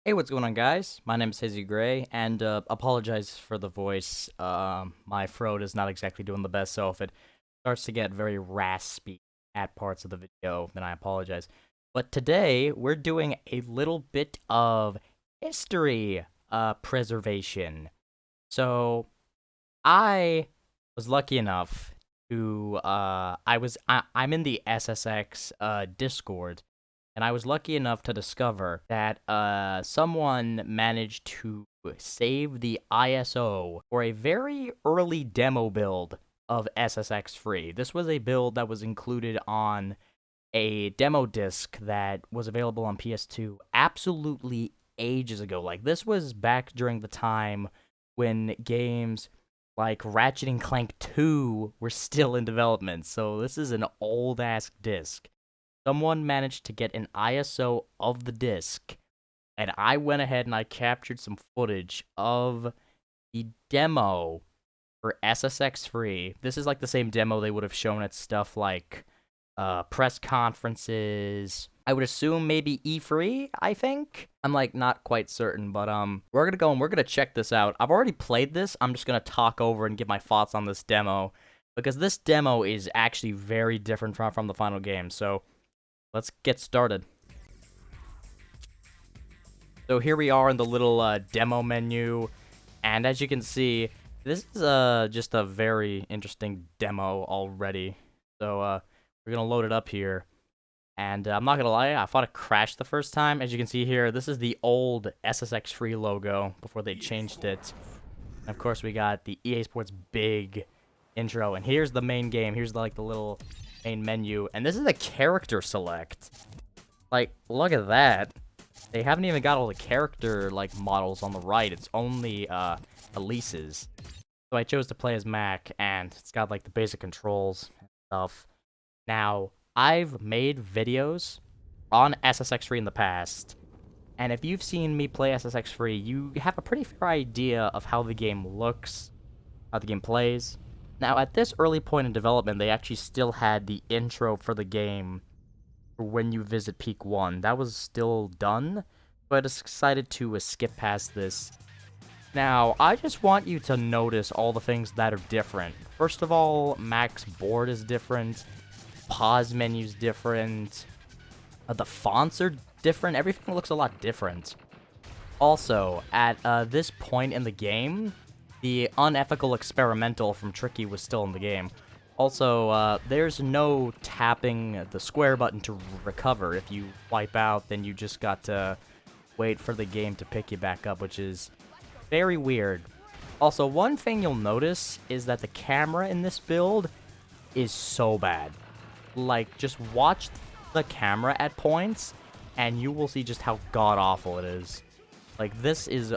Hey, what's going on, guys? My name is Hazy Gray, and apologize for the voice. My throat is not exactly doing the best, so if it starts to get very raspy at parts of the video, then I apologize. But today, we're doing a little bit of history preservation. So, I was lucky enough to, I'm in the SSX Discord, and I was lucky enough to discover that someone managed to save the ISO for a very early demo build of SSX Free. This was a build that was included on a demo disc that was available on PS2 absolutely ages ago. Like, this was back during the time when games like Ratchet and Clank 2 were still in development. So this is an old-ass disc. Someone managed to get an ISO of the disc, and I went ahead and I captured some footage of the demo for SSX Free. This is like the same demo they would have shown at stuff like press conferences. I would assume maybe E3, I think. I'm like not quite certain, but we're gonna go and we're gonna check this out. I've already played this. I'm just gonna talk over and give my thoughts on this demo, because this demo is actually very different from the final game. So let's get started. So here we are in the little demo menu, and as you can see, this is just a very interesting demo already. So we're gonna load it up here, and I'm not gonna lie, I thought it crashed the first time. As you can see here, this is the old SSX Free logo before they changed it. And of course, we got the EA Sports big intro, and here's the main game. Here's like the little main menu, and this is a character select. Like, look at that. They haven't even got all the character like models on the right. It's only Elise's. So I chose to play as Mac, and it's got like the basic controls and stuff. Now, I've made videos on SSX Free in the past, and if you've seen me play SSX Free, you have a pretty fair idea of how the game looks, how the game plays. Now, at this early point in development, they actually still had the intro for the game for when you visit Peak 1. That was still done, but I decided to skip past this. Now, I just want you to notice all the things that are different. First of all, Mac's board is different, pause menu's different, the fonts are different, everything looks a lot different. Also, at this point in the game, the unethical experimental from Tricky was still in the game. Also, there's no tapping the square button to recover. If you wipe out, then you just got to wait for the game to pick you back up, which is very weird. Also, one thing you'll notice is that the camera in this build is so bad. Like, just watch the camera at points, and you will see just how god-awful it is. Like, this is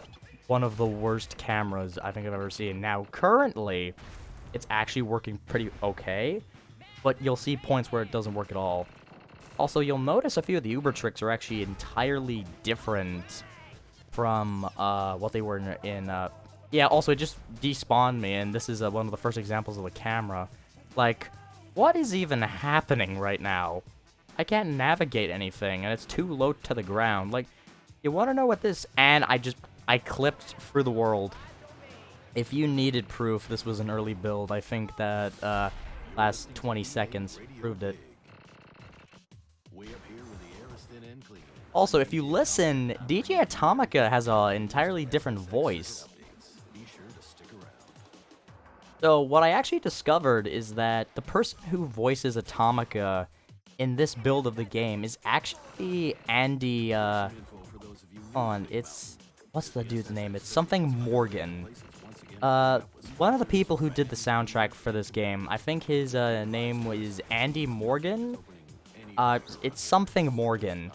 one of the worst cameras I think I've ever seen. Now, currently, it's actually working pretty okay, but you'll see points where it doesn't work at all. Also, you'll notice a few of the Uber tricks are actually entirely different from what they were in yeah, also, it just despawned me, and this is one of the first examples of the camera. Like, what is even happening right now? I can't navigate anything, and it's too low to the ground. Like, you want to know what this... And I clipped through the world. If you needed proof this was an early build, I think that last 20 seconds proved it. Also, if you listen, DJ Atomica has an entirely different voice. So what I actually discovered is that the person who voices Atomica in this build of the game is actually Andy, what's the dude's name? It's something Morgan. One of the people who did the soundtrack for this game, I think his name was Andy Morgan. It's something Morgan.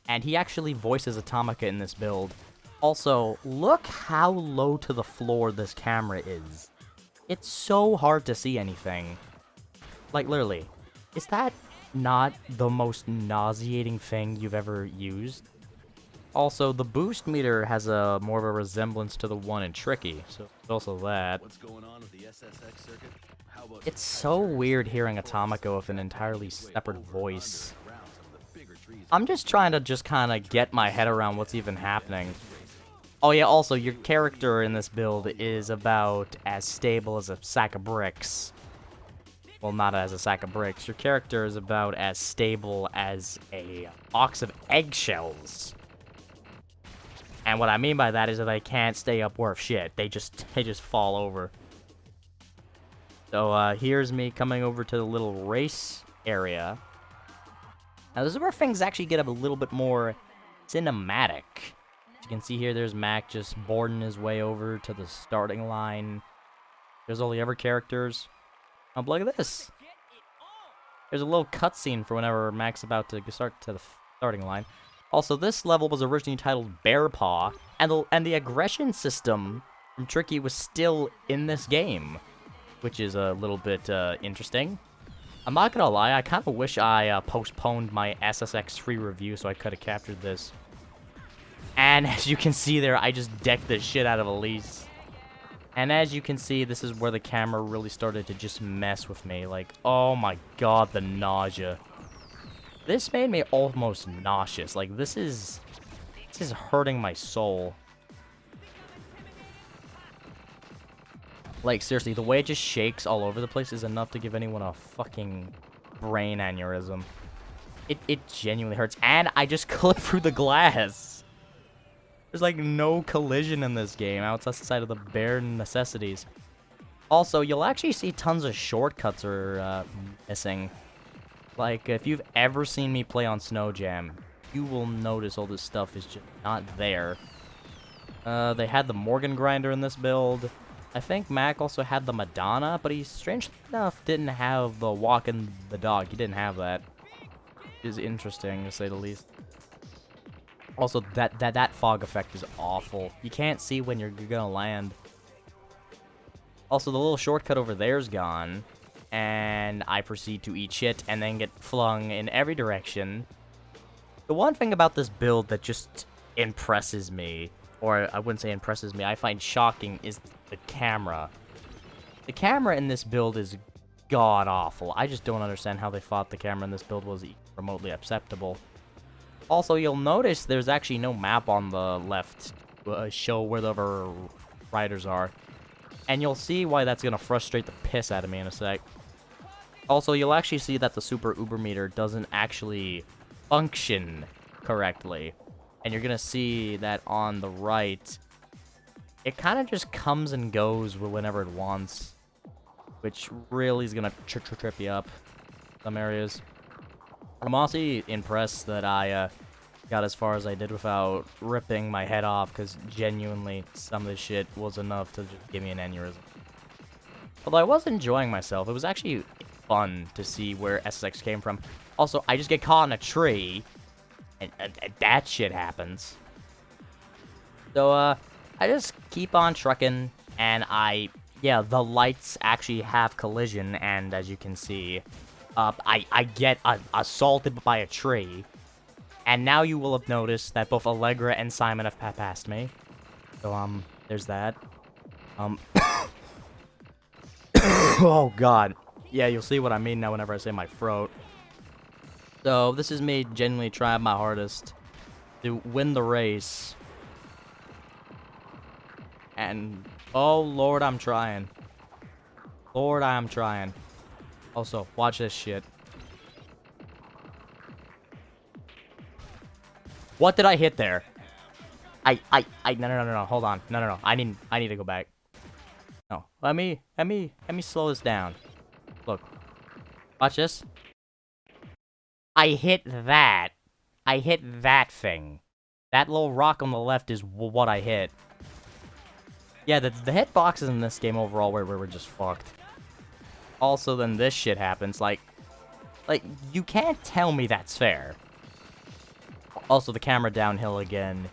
And he actually voices Atomica in this build. Also, look how low to the floor this camera is. It's so hard to see anything. Like, literally. Is that not the most nauseating thing you've ever used? Also, the boost meter has a more of a resemblance to the one in Tricky, so there's also that. What's going on with the SSX circuit? How about It's some so tight turns weird and hearing control Atomico with an stuff? entirely Way separate over, voice. under, and around some of the bigger trees I'm in just Big trying to Bend. just kind of get my head around what's even Big Bend happening. is racing. Oh yeah, also, your character in this build is about as stable as a sack of bricks. Well, not as a sack of bricks. Your character is about as stable as a box of eggshells. And what I mean by that is that they can't stay up worth shit. They just fall over. So here's me coming over to the little race area. Now this is where things actually get a little bit more cinematic. As you can see here, there's Mac just boarding his way over to the starting line. There's all the other characters. Oh, look at this. There's a little cutscene for whenever Mac's about to start to the starting line. Also, this level was originally titled Bear Paw, and the aggression system from Tricky was still in this game, which is a little bit interesting. I'm not gonna lie, I kind of wish I postponed my SSX3 review so I could have captured this. And as you can see there, I just decked the shit out of Elise. And as you can see, this is where the camera really started to just mess with me. Like, oh my god, the nausea. This made me almost nauseous. Like, this is hurting my soul. Like, seriously, the way it just shakes all over the place is enough to give anyone a fucking brain aneurysm. It genuinely hurts. And I just clipped through the glass. There's, like, no collision in this game outside of the bare necessities. Also, you'll actually see tons of shortcuts are missing. Like, if you've ever seen me play on Snow Jam, you will notice all this stuff is just not there. They had the Morgan Grinder in this build. I think Mac also had the Madonna, but he, strangely enough, didn't have the Walking the Dog. He didn't have that. It is interesting, to say the least. Also, that fog effect is awful. You can't see when you're gonna land. Also, the little shortcut over there's gone. And I proceed to eat shit and then get flung in every direction. The one thing about this build that just impresses me, or I wouldn't say impresses me, I find shocking, is the camera. The camera in this build is god-awful. I just don't understand how they thought the camera in this build was remotely acceptable. Also, you'll notice there's actually no map on the left to show where the other riders are. And you'll see why that's going to frustrate the piss out of me in a sec. Also, you'll actually see that the Super Uber meter doesn't actually function correctly. And you're going to see that on the right, it kind of just comes and goes whenever it wants. Which really is going to trip you up in some areas. I'm honestly impressed that I got as far as I did without ripping my head off, because genuinely some of this shit was enough to just give me an aneurysm. Although I was enjoying myself, it was actually fun to see where SSX came from. Also, I just get caught in a tree, and that shit happens. So, I just keep on trucking, and yeah, the lights actually have collision, and as you can see, I get assaulted by a tree. And now you will have noticed that both Allegra and Simon have passed me. So, there's that. Oh, God. Yeah, you'll see what I mean now whenever I say my throat. So, this is me genuinely trying my hardest to win the race. And, oh, Lord, I'm trying. Lord, I'm trying. Also, watch this shit. What did I hit there? No, hold on. No, I need to go back. No, let me slow this down. Look, watch this. I hit that. I hit that thing. That little rock on the left is what I hit. Yeah, the hitboxes in this game overall were just fucked. Also, then this shit happens. Like, you can't tell me that's fair. Also, the camera downhill again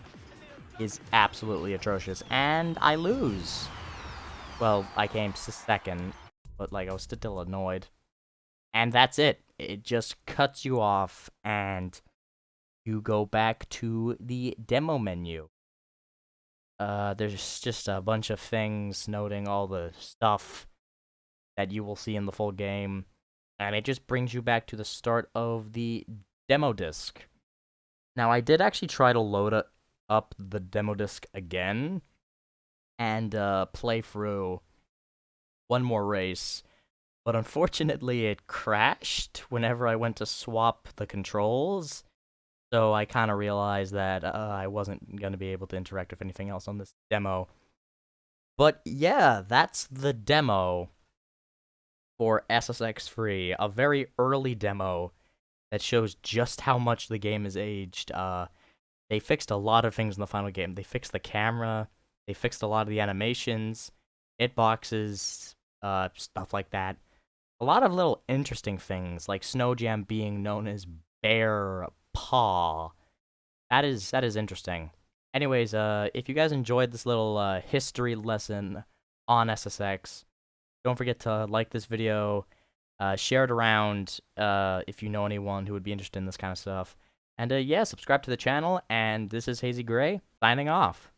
is absolutely atrocious. And I lose. Well, I came second, but, like, I was still annoyed. And that's it. It just cuts you off, and you go back to the demo menu. There's just a bunch of things noting all the stuff that you will see in the full game, and it just brings you back to the start of the demo disc. Now, I did actually try to load up the demo disc again and play through one more race, but unfortunately it crashed whenever I went to swap the controls. So I kind of realized that I wasn't going to be able to interact with anything else on this demo. But yeah, that's the demo for SSX3, a very early demo that shows just how much the game has aged. They fixed a lot of things in the final game. They fixed the camera, they fixed a lot of the animations, hitboxes, stuff like that. A lot of little interesting things, like Snowjam being known as Bear Paw. That is interesting. Anyways, if you guys enjoyed this little history lesson on SSX, don't forget to like this video, share it around if you know anyone who would be interested in this kind of stuff. And yeah, subscribe to the channel, and this is Hazy Gray, signing off.